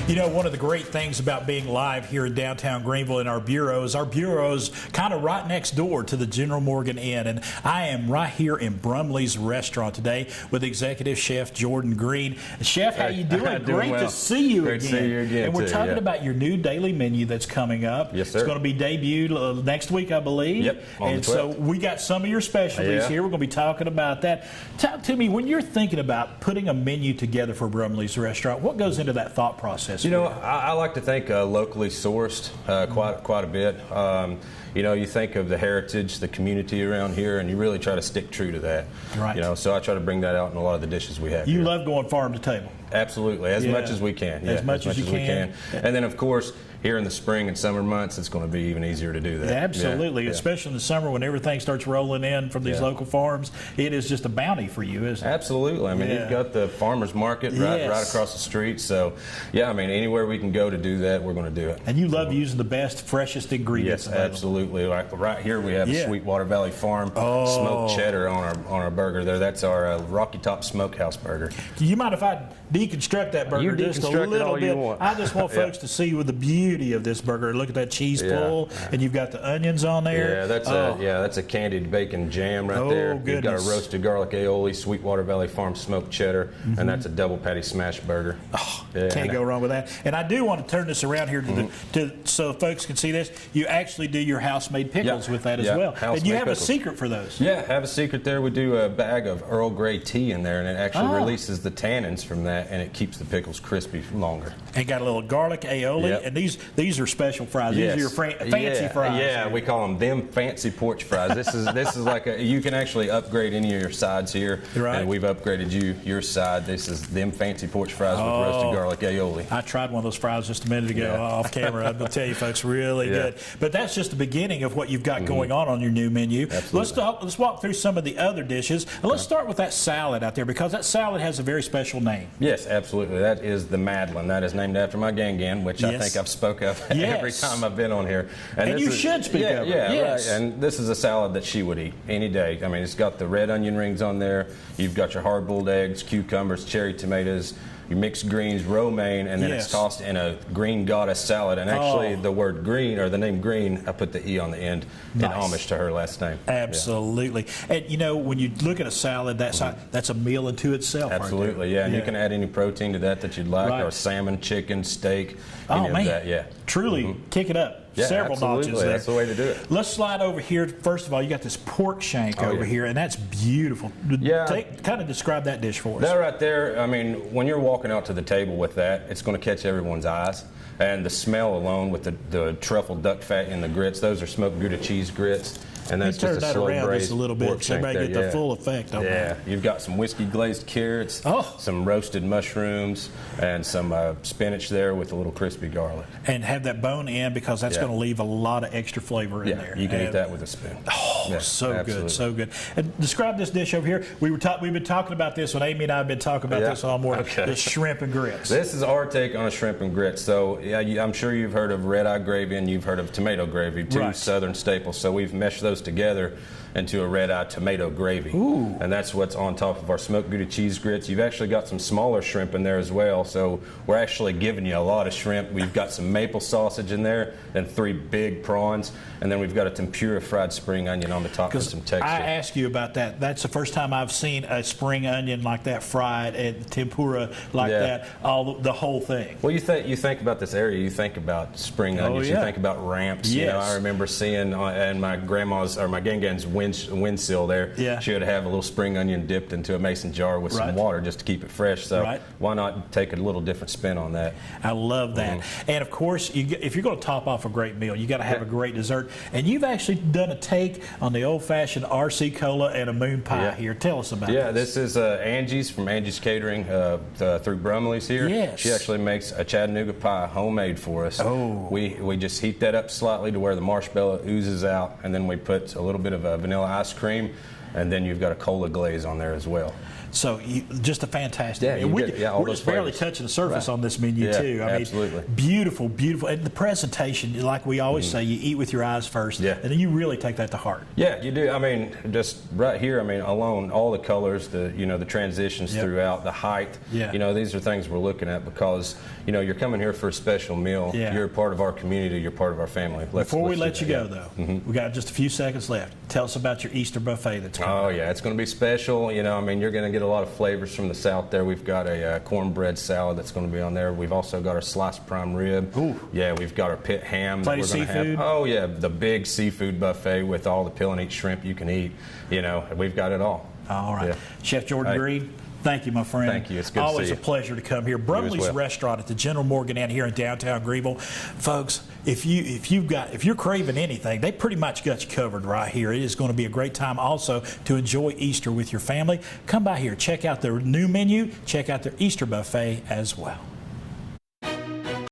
You know, one of the great things about being live here in downtown Greenville in our bureaus kind of right next door to the General Morgan Inn. And I am right here in Brumley's restaurant today with Executive Chef Jordan Greene. Chef, how you doing? Doing Great well. to see you Great again. to see you again, and we're too, talking yeah. about your new daily menu that's coming up. Yes, sir. It's going to be debuted next week, I believe. Yep, on and the 12th. so we got some of your specialties Yeah. here. We're going to be talking about that. Talk to me, when you're thinking about putting a menu together for Brumley's restaurant, what goes into that thought process? You know, I like to think locally sourced quite a bit. You know, you think of the heritage, the community around here, and you really try to stick true to that. Right. You know, so I try to bring that out in a lot of the dishes we have You here. love going farm to table. Absolutely, as Yeah. much as we can. Yeah, As much as you we can. And then, of course, here in the spring and summer months, it's going to be even easier to do that. Absolutely, Yeah. especially in the summer when everything starts rolling in from these Yeah. local farms. It is just a bounty for you, isn't it? Absolutely. I mean, Yeah. you've got the farmers market right across the street. So, yeah, I mean, anywhere we can go to do that, we're going to do it. And you love using the best, freshest ingredients Yes, available. absolutely. Like right here, we have Yeah. Sweetwater Valley Farm smoked cheddar on our burger there. That's our Rocky Top Smokehouse burger. Do you mind if I deconstruct that burger You just a deconstruct it little all you bit? want. I just want Yeah. folks to see with the beauty of this burger. Look at that cheese pull, and you've got the onions on there. Yeah, that's a candied bacon jam right there. You've got goodness. a roasted garlic aioli, Sweetwater Valley Farm smoked cheddar, and that's a double patty smash burger. Can't go wrong with that. And I do want to turn this around here to so folks can see this. You actually do your house-made pickles with that as well. And house-made you have pickles. a secret for those. Yeah, have a secret there. We do a bag of Earl Grey tea in there, and it actually releases the tannins from that, and it keeps the pickles crispy longer. And got a little garlic aioli. Yep. And these are special fries. These are your fancy fries. Yeah, we call them fancy porch fries. This is like you can actually upgrade any of your sides here, Right. and we've upgraded your side. This is them fancy porch fries with roasted garlic aioli. I tried one of those fries just a minute ago Yeah. off camera. I'll tell you, folks, really Yeah. good. But that's just the beginning of what you've got going on your new menu. Absolutely. Let's walk through some of the other dishes. And let's start with that salad out there, because that salad has a very special name. Yes, absolutely. That is the Madeline. That is named after my Gangan, which I Yes. think I've spoke of every time I've been on here. And this you should speak of it. Yeah, Yes. right. And this is a salad that she would eat any day. I mean, it's got the red onion rings on there. You've got your hard-boiled eggs, cucumbers, cherry tomatoes, your mixed greens, romaine, and then it's tossed in a green goddess salad. And actually, the word green, or the name Greene, I put the E on the end in homage to her last name. Absolutely. And you know, when you look at a salad, that's a meal unto itself. Absolutely, right and you can add any protein to that you'd like, or salmon, chicken, steak, any of that. Yeah, truly kick it up. Yeah, Several absolutely. notches there. That's the way to do it. Let's slide over here. First of all, you got this pork shank over here, and that's beautiful. Yeah. Kind of describe that dish for us. That right there, I mean, when you're walking out to the table with that, it's going to catch everyone's eyes. And the smell alone with the truffle duck fat in the grits, those are smoked Gouda cheese grits. And that's turn just a that slow around braised just a little pork bit so shank everybody there, get the full effect on that. You've got some whiskey glazed carrots, some roasted mushrooms, and some spinach there with a little crispy garlic. And have that bone in, because that's going to leave a lot of extra flavor in there. You can eat that with a spoon. So absolutely. good, so good. And describe this dish over here. We've been talking about this when Amy and I have been talking about this all morning. The shrimp and grits. This is our take on a shrimp and grits. So I'm sure you've heard of red eye gravy and you've heard of tomato gravy, two southern staples. So we've meshed those together into a red eye tomato gravy. And that's what's on top of our smoked Gouda cheese grits. You've actually got some smaller shrimp in there as well. So we're actually giving you a lot of shrimp. We've got some maple sausage in there and 3 big prawns. And then we've got a tempura fried spring onion on the top for some texture. I asked you about that. That's the first time I've seen a spring onion like that fried and tempura like that, the whole thing. Well, you think about this area, you think about spring onions, you think about ramps. You know, I remember seeing in my grandma's or my Gangan's windsill there, she would have a little spring onion dipped into a mason jar with some water just to keep it fresh. So why not take a little different spin on that? I love that. And of course, if you're going to top off a great meal, you got to have a great dessert. And you've actually done a take on the old-fashioned RC Cola and a moon pie here. Tell us about this is Angie's from Angie's Catering through Brumley's here. Yes. She actually makes a Chattanooga pie homemade for us. We just heat that up slightly to where the marshmallow oozes out, and then we put a little bit of vanilla ice cream, and then you've got a cola glaze on there as well. So just a fantastic. Yeah, all we're those just barely flavors. touching the surface on this menu Yeah, too. I mean, absolutely. Beautiful, beautiful, and the presentation, like we always say, you eat with your eyes first, Yeah. and then you really take that to heart. Yeah, you do. I mean, just right here, I mean, alone, all the colors, the transitions throughout, the height, these are things we're looking at because, you're coming here for a special meal. Yeah. You're a part of our community. You're part of our family. Before we let you go, though, we got just a few seconds left. Tell us about your Easter buffet that's coming. Oh, yeah, it's going to be special. I mean, you're going to get a lot of flavors from the South there. We've got a cornbread salad that's going to be on there. We've also got our sliced prime rib. Ooh. Yeah, we've got our pit ham. Plate that of we're going to seafood. have. Oh, yeah, the big seafood buffet with all the peel and eat shrimp you can eat. We've got it all. All right. Yeah. Chef Jordan Greene, thank you, my friend. Thank you. It's good to Always see you. a pleasure to come here. Brumley's well. Restaurant at the General Morgan Inn here in downtown Greenville. Folks, if you're craving anything, they pretty much got you covered right here. It is going to be a great time also to enjoy Easter with your family. Come by here, check out their new menu, check out their Easter buffet as well.